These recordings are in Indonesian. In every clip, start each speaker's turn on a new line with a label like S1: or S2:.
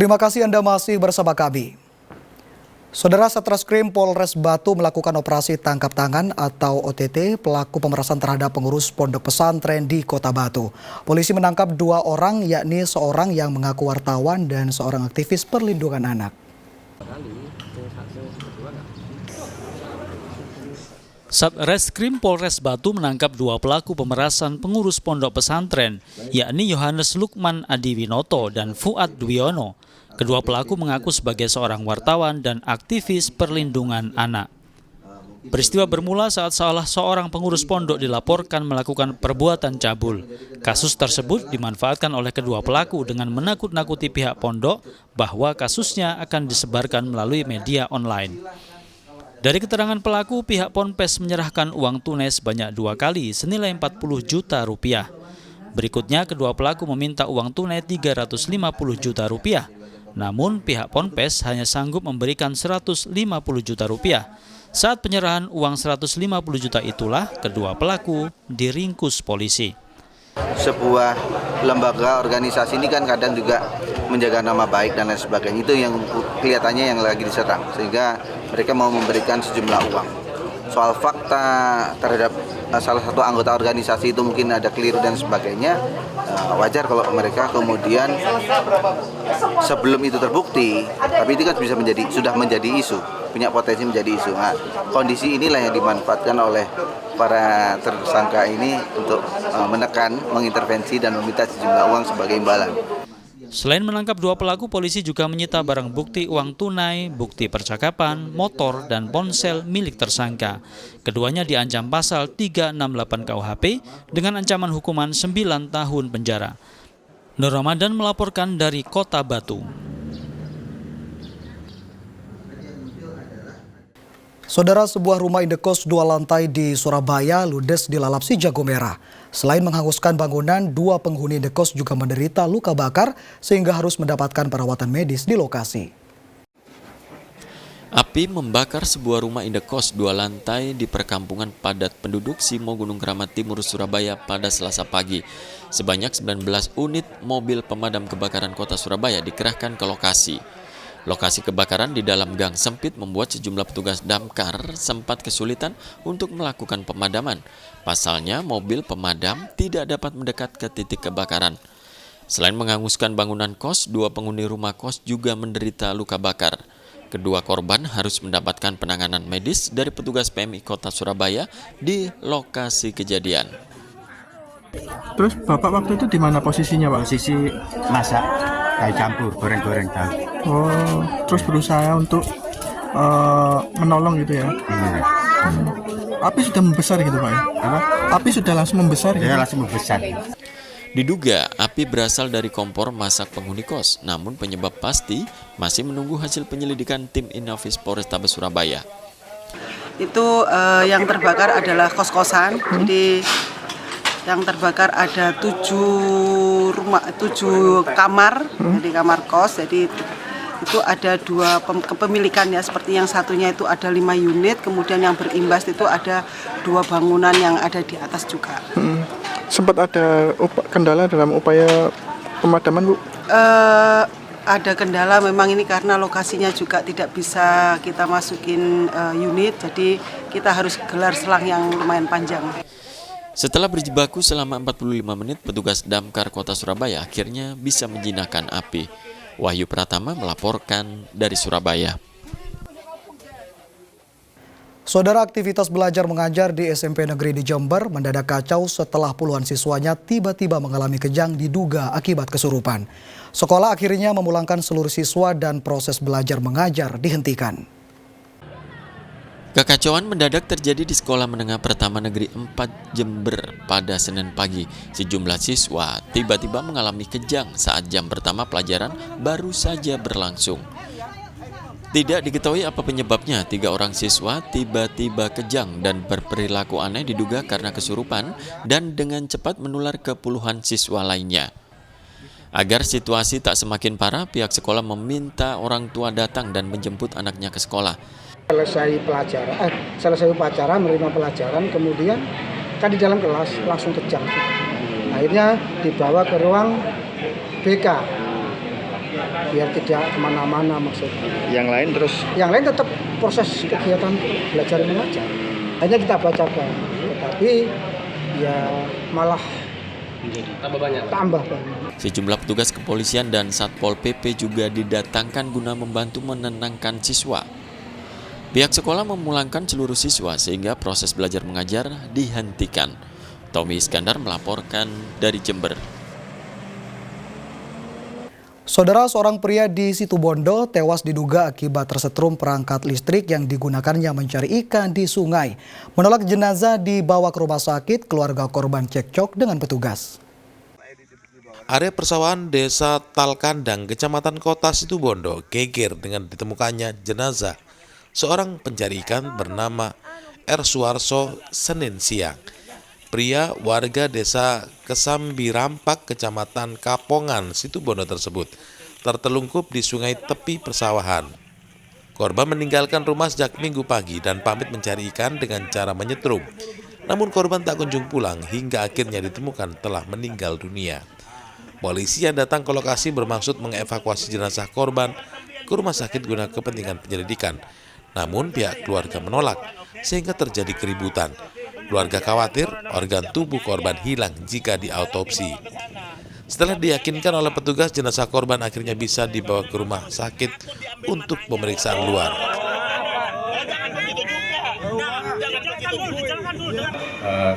S1: Terima kasih Anda masih bersama kami. Saudara, Satreskrim Polres Batu melakukan operasi tangkap tangan atau OTT pelaku pemerasan terhadap pengurus pondok pesantren di Kota Batu. Polisi menangkap 2 orang, yakni seorang yang mengaku wartawan dan seorang aktivis perlindungan anak.
S2: Satreskrim Polres Batu menangkap 2 pelaku pemerasan pengurus pondok pesantren, yakni Yohanes Lukman Adiwinoto dan Fuad Dwiono. Kedua pelaku mengaku sebagai seorang wartawan dan aktivis perlindungan anak. Peristiwa bermula saat salah seorang pengurus pondok dilaporkan melakukan perbuatan cabul. Kasus tersebut dimanfaatkan oleh kedua pelaku dengan menakut-nakuti pihak pondok bahwa kasusnya akan disebarkan melalui media online. Dari keterangan pelaku, pihak Ponpes menyerahkan uang tunai sebanyak 2 kali senilai 40 juta rupiah. Berikutnya, kedua pelaku meminta uang tunai 350 juta rupiah. Namun, pihak Ponpes hanya sanggup memberikan 150 juta rupiah. Saat penyerahan uang 150 juta itulah, kedua pelaku diringkus polisi.
S3: Sebuah lembaga organisasi ini kan kadang juga menjaga nama baik dan lain sebagainya. Itu yang kelihatannya yang lagi diserang, sehingga mereka mau memberikan sejumlah uang. Soal fakta terhadap salah satu anggota organisasi itu mungkin ada keliru dan sebagainya, wajar kalau mereka kemudian sebelum itu terbukti, tapi itu kan sudah menjadi isu, punya potensi menjadi isu. Nah, kondisi inilah yang dimanfaatkan oleh para tersangka ini untuk menekan, mengintervensi dan meminta sejumlah uang sebagai imbalan.
S2: Selain menangkap 2 pelaku, polisi juga menyita barang bukti uang tunai, bukti percakapan, motor, dan ponsel milik tersangka. Keduanya diancam pasal 368 KUHP dengan ancaman hukuman 9 tahun penjara. Nur Ramadan melaporkan dari Kota Batu.
S1: Saudara, sebuah rumah indekos 2 lantai di Surabaya ludes dilalap si jago merah. Selain menghanguskan bangunan, 2 penghuni indekos juga menderita luka bakar sehingga harus mendapatkan perawatan medis di lokasi.
S4: Api membakar sebuah rumah indekos 2 lantai di perkampungan padat penduduk Simo Gunung Keramat Timur, Surabaya pada Selasa pagi. Sebanyak 19 unit mobil pemadam kebakaran kota Surabaya dikerahkan ke lokasi. Lokasi kebakaran di dalam gang sempit membuat sejumlah petugas damkar sempat kesulitan untuk melakukan pemadaman. Pasalnya, mobil pemadam tidak dapat mendekat ke titik kebakaran. Selain menghanguskan bangunan kos, 2 penghuni rumah kos juga menderita luka bakar. Kedua korban harus mendapatkan penanganan medis dari petugas PMI Kota Surabaya di lokasi kejadian.
S5: Terus Bapak waktu itu di mana posisinya, Pak?
S6: Posisi masak kayak campur, goreng-goreng tahu.
S5: Oh, terus berusaha untuk menolong gitu ya? Api sudah membesar gitu, Pak ya?
S6: Apa?
S5: Api sudah langsung membesar gitu?
S6: Ya, langsung membesar.
S4: Diduga api berasal dari kompor masak penghuni kos, namun penyebab pasti masih menunggu hasil penyelidikan tim Inafis Polrestabes Surabaya.
S7: Itu yang terbakar adalah kos-kosan, jadi yang terbakar ada 7 kamar, jadi kamar kos. Jadi itu ada 2 kepemilikan ya, seperti yang satunya itu ada 5 unit, kemudian yang berimbas itu ada 2 bangunan yang ada di atas juga.
S5: Sempat ada kendala dalam upaya pemadaman, Bu?
S7: Ada kendala memang ini karena lokasinya juga tidak bisa kita masukin unit, jadi kita harus gelar selang yang lumayan panjang.
S4: Setelah berjibaku selama 45 menit, petugas damkar kota Surabaya akhirnya bisa menjinakkan api. Wahyu Pratama melaporkan dari Surabaya.
S1: Saudara, aktivitas belajar mengajar di SMP Negeri di Jember mendadak kacau setelah puluhan siswanya tiba-tiba mengalami kejang diduga akibat kesurupan. Sekolah akhirnya memulangkan seluruh siswa dan proses belajar mengajar dihentikan.
S4: Kekacauan mendadak terjadi di Sekolah Menengah Pertama Negeri 4 Jember pada Senin pagi. Sejumlah siswa tiba-tiba mengalami kejang saat jam pertama pelajaran baru saja berlangsung. Tidak diketahui apa penyebabnya, 3 orang siswa tiba-tiba kejang dan berperilaku aneh diduga karena kesurupan dan dengan cepat menular ke puluhan siswa lainnya. Agar situasi tak semakin parah, pihak sekolah meminta orang tua datang dan menjemput anaknya ke sekolah.
S8: Selesai upacara menerima pelajaran, kemudian kan di dalam kelas langsung kejang. Akhirnya dibawa ke ruang BK. biar tidak kemana-mana maksudnya.
S9: Yang lain terus
S8: Yang lain tetap proses kegiatan belajar mengajar. Hanya kita bacakan, tetapi ya malah tambah banyak.
S4: Sejumlah petugas kepolisian dan Satpol PP juga didatangkan guna membantu menenangkan siswa. Pihak sekolah memulangkan seluruh siswa sehingga proses belajar mengajar dihentikan. Tommy Iskandar melaporkan dari Jember.
S1: Saudara, seorang pria di Situbondo tewas diduga akibat tersetrum perangkat listrik yang digunakannya mencari ikan di sungai. Menolak jenazah dibawa ke rumah sakit, keluarga korban cekcok dengan petugas.
S10: Area persawahan Desa Talkandang, Kecamatan Kota Situbondo, geger dengan ditemukannya jenazah seorang pencari ikan bernama R. Suarso Senin siang. Pria warga desa Kesambi Rampak, Kecamatan Kapongan, Situbondo tersebut tertelungkup di sungai tepi persawahan. Korban meninggalkan rumah sejak Minggu pagi dan pamit mencari ikan dengan cara menyetrum. Namun korban tak kunjung pulang hingga akhirnya ditemukan telah meninggal dunia. Polisi yang datang ke lokasi bermaksud mengevakuasi jenazah korban ke rumah sakit guna kepentingan penyelidikan. Namun pihak keluarga menolak sehingga terjadi keributan. Keluarga khawatir organ tubuh korban hilang jika diautopsi. Setelah diyakinkan oleh petugas, jenazah korban akhirnya bisa dibawa ke rumah sakit untuk pemeriksaan luar.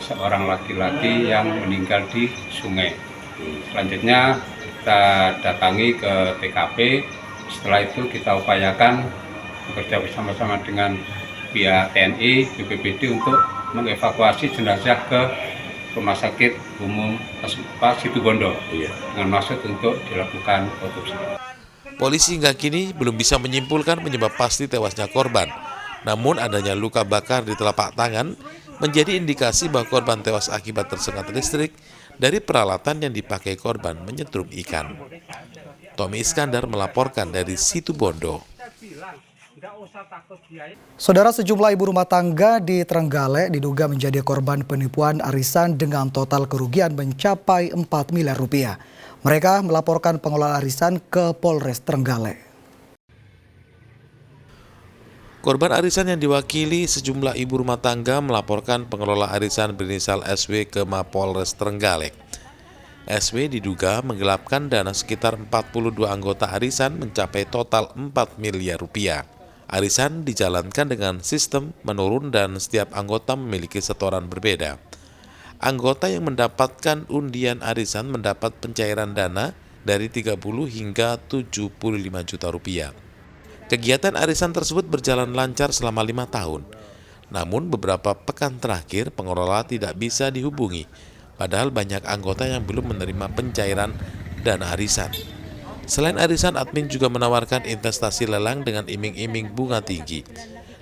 S11: Seorang laki-laki yang meninggal di sungai. Selanjutnya kita datangi ke TKP. Setelah itu kita upayakan bekerja bersama-sama dengan pihak TNI, BPBD untuk mengevakuasi jenazah ke Rumah Sakit Umum Situbondo dengan maksud untuk dilakukan otopsi.
S10: Polisi hingga kini belum bisa menyimpulkan penyebab pasti tewasnya korban. Namun adanya luka bakar di telapak tangan menjadi indikasi bahwa korban tewas akibat tersengat listrik dari peralatan yang dipakai korban menyetrum ikan. Tommy Iskandar melaporkan dari Situbondo.
S1: Saudara, sejumlah ibu rumah tangga di Trenggalek diduga menjadi korban penipuan arisan dengan total kerugian mencapai 4 miliar rupiah. Mereka melaporkan pengelola arisan ke Polres Trenggalek.
S10: Korban arisan yang diwakili sejumlah ibu rumah tangga melaporkan pengelola arisan berinisial SW ke Mapolres Trenggalek. SW diduga menggelapkan dana sekitar 42 anggota arisan mencapai total 4 miliar rupiah. Arisan dijalankan dengan sistem menurun dan setiap anggota memiliki setoran berbeda. Anggota yang mendapatkan undian arisan mendapat pencairan dana dari 30 hingga 75 juta rupiah. Kegiatan arisan tersebut berjalan lancar selama 5 tahun. Namun beberapa pekan terakhir pengelola tidak bisa dihubungi, padahal banyak anggota yang belum menerima pencairan dana arisan. Selain arisan, admin juga menawarkan investasi lelang dengan iming-iming bunga tinggi.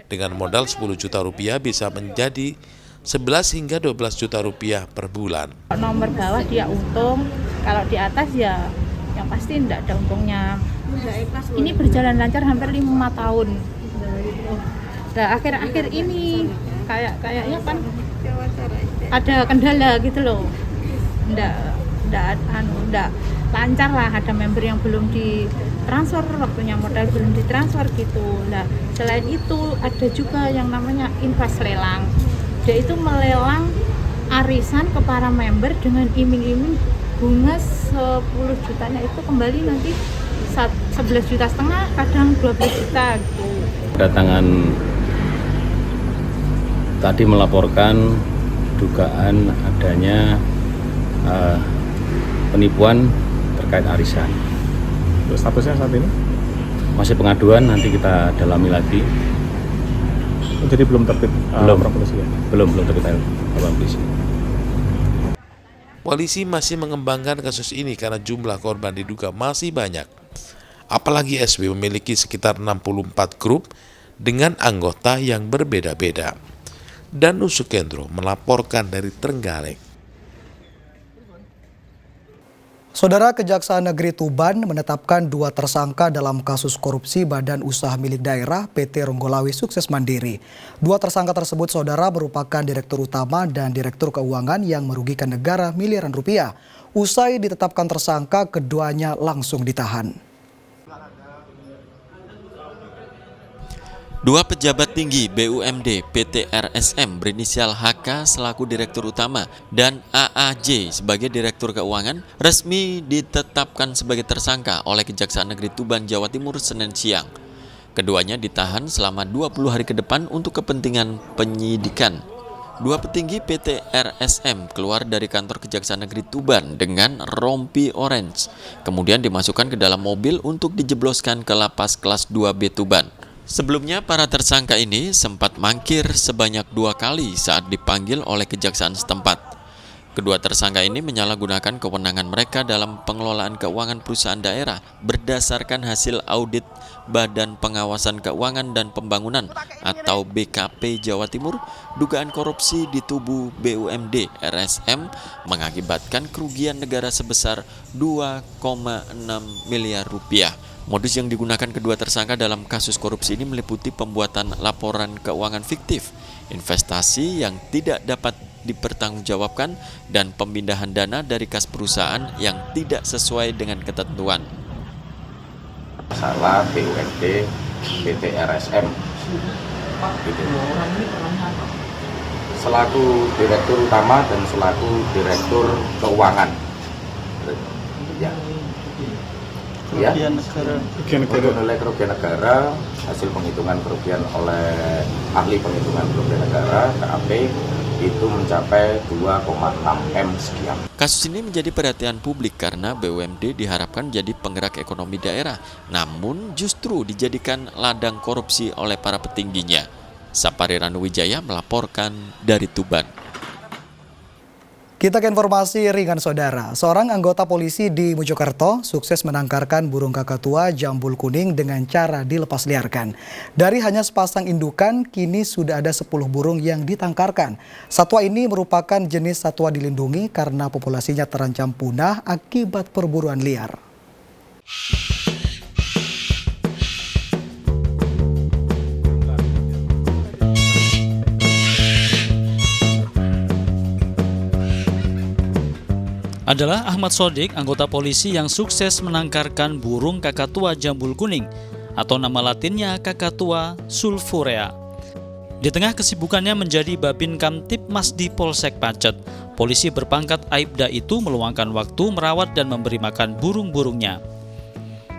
S10: Dengan modal 10 juta rupiah bisa menjadi 11 hingga 12 juta rupiah per bulan.
S12: Nomor bawah dia untung, kalau di atas ya yang pasti tidak ada untungnya. Ini berjalan lancar hampir 5 tahun. Nah, akhir-akhir ini kayaknya kan ada kendala gitu loh. Nggak lancar lah, ada member yang belum ditransfer, waktunya modal belum ditransfer gitu. Nah, selain itu ada juga yang namanya invest lelang. Dia itu melelang arisan ke para member dengan iming-iming bunga 10 jutanya itu kembali nanti 11,5 juta, kadang 12 juta gitu.
S13: Kedatangan tadi melaporkan dugaan adanya penipuan terkait arisan.
S9: Terus statusnya saat ini?
S13: Masih pengaduan, nanti kita dalami lagi.
S9: Jadi belum terbit laporan polisi ya?
S13: Belum terbit laporan polisi.
S10: Polisi masih mengembangkan kasus ini karena jumlah korban diduga masih banyak. Apalagi SW memiliki sekitar 64 grup dengan anggota yang berbeda-beda. Danu Sukendro melaporkan dari Trenggalek.
S1: Saudara, Kejaksaan Negeri Tuban menetapkan 2 tersangka dalam kasus korupsi Badan Usaha Milik Daerah PT Ronggolawe Sukses Mandiri. 2 tersangka tersebut, saudara, merupakan Direktur Utama dan Direktur Keuangan yang merugikan negara miliaran rupiah. Usai ditetapkan tersangka, keduanya langsung ditahan.
S4: Dua pejabat tinggi BUMD PT RSM berinisial HK selaku Direktur Utama dan AAJ sebagai Direktur Keuangan resmi ditetapkan sebagai tersangka oleh Kejaksaan Negeri Tuban, Jawa Timur Senin siang. Keduanya ditahan selama 20 hari ke depan untuk kepentingan penyidikan. Dua petinggi PT RSM keluar dari kantor Kejaksaan Negeri Tuban dengan rompi orange, kemudian dimasukkan ke dalam mobil untuk dijebloskan ke lapas kelas 2B Tuban. Sebelumnya, para tersangka ini sempat mangkir sebanyak 2 kali saat dipanggil oleh kejaksaan setempat. Kedua tersangka ini menyalahgunakan kewenangan mereka dalam pengelolaan keuangan perusahaan daerah berdasarkan hasil audit Badan Pengawasan Keuangan dan Pembangunan atau BKP Jawa Timur. Dugaan korupsi di tubuh BUMD RSM mengakibatkan kerugian negara sebesar 2,6 miliar rupiah. Modus yang digunakan kedua tersangka dalam kasus korupsi ini meliputi pembuatan laporan keuangan fiktif, investasi yang tidak dapat dipertanggungjawabkan, dan pemindahan dana dari kas perusahaan yang tidak sesuai dengan ketentuan.
S14: Masalah BUMD PT RSM gitu. Selaku Direktur Utama dan selaku Direktur Keuangan ya, untuk nilai kerugian negara, hasil penghitungan kerugian oleh ahli penghitungan kerugian negara KAP itu mencapai 2,6 M sekian.
S4: Kasus ini menjadi perhatian publik karena BUMD diharapkan jadi penggerak ekonomi daerah, namun justru dijadikan ladang korupsi oleh para petingginya. Sapari Ranuwijaya melaporkan dari Tuban.
S1: Kita ke informasi ringan saudara. Seorang anggota polisi di Mojokerto sukses menangkarkan burung kakatua jambul kuning dengan cara dilepas liarkan. Dari hanya sepasang indukan, kini sudah ada 10 burung yang ditangkarkan. Satwa ini merupakan jenis satwa dilindungi karena populasinya terancam punah akibat perburuan liar.
S2: Adalah Ahmad Sodik, anggota polisi yang sukses menangkarkan burung kakatua jambul kuning atau nama latinnya Kakatua sulfurea. Di tengah kesibukannya menjadi Babin Kamtipmas di Polsek Pacet, polisi berpangkat Aibda itu meluangkan waktu merawat dan memberi makan burung-burungnya.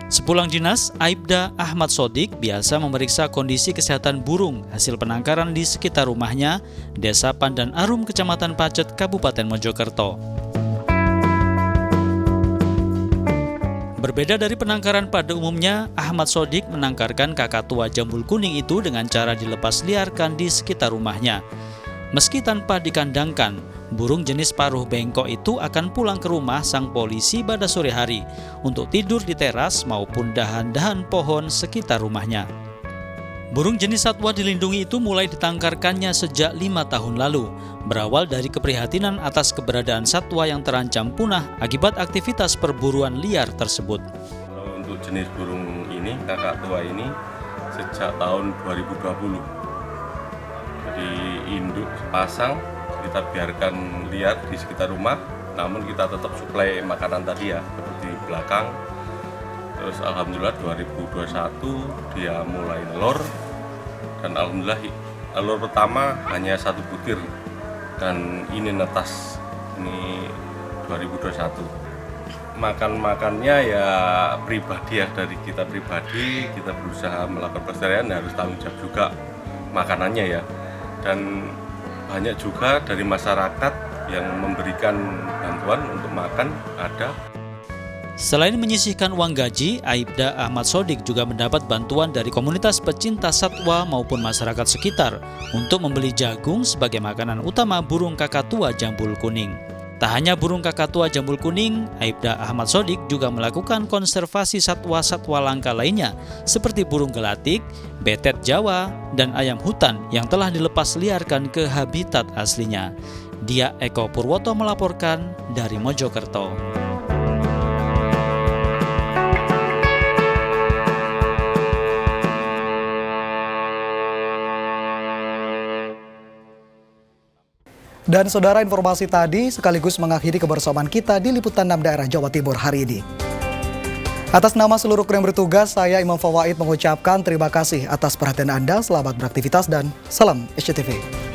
S2: Sepulang dinas, Aibda Ahmad Sodik biasa memeriksa kondisi kesehatan burung hasil penangkaran di sekitar rumahnya, Desa Pandan Arum, Kecamatan Pacet, Kabupaten Mojokerto. Berbeda dari penangkaran pada umumnya, Ahmad Sodik menangkarkan kakatua jambul kuning itu dengan cara dilepas liarkan di sekitar rumahnya. Meski tanpa dikandangkan, burung jenis paruh bengkok itu akan pulang ke rumah sang polisi pada sore hari untuk tidur di teras maupun dahan-dahan pohon sekitar rumahnya. Burung jenis satwa dilindungi itu mulai ditangkarkannya sejak 5 tahun lalu, berawal dari keprihatinan atas keberadaan satwa yang terancam punah akibat aktivitas perburuan liar tersebut.
S15: Untuk jenis burung ini, kakatua ini, sejak tahun 2020. Jadi induk sepasang kita biarkan liar di sekitar rumah, namun kita tetap suplai makanan tadi ya, seperti di belakang. Terus alhamdulillah 2021 dia mulai nelor, dan alhamdulillah telur pertama hanya 1 butir, dan ini netas, ini 2021. Makannya ya pribadi ya, dari kita pribadi, kita berusaha melakukan pelestarian, harus tanggung jawab juga makanannya ya. Dan banyak juga dari masyarakat yang memberikan bantuan untuk makan ada.
S2: Selain menyisihkan uang gaji, Aibda Ahmad Sodik juga mendapat bantuan dari komunitas pecinta satwa maupun masyarakat sekitar untuk membeli jagung sebagai makanan utama burung kakatua jambul kuning. Tak hanya burung kakatua jambul kuning, Aibda Ahmad Sodik juga melakukan konservasi satwa-satwa langka lainnya seperti burung gelatik, betet Jawa, dan ayam hutan yang telah dilepas liarkan ke habitat aslinya. Dia Eko Purwoto melaporkan dari Mojokerto.
S1: Dan saudara, informasi tadi sekaligus mengakhiri kebersamaan kita di Liputan 6 Daerah Jawa Timur hari ini. Atas nama seluruh kru yang bertugas, saya Imam Fawaid mengucapkan terima kasih atas perhatian Anda. Selamat beraktivitas dan salam SCTV.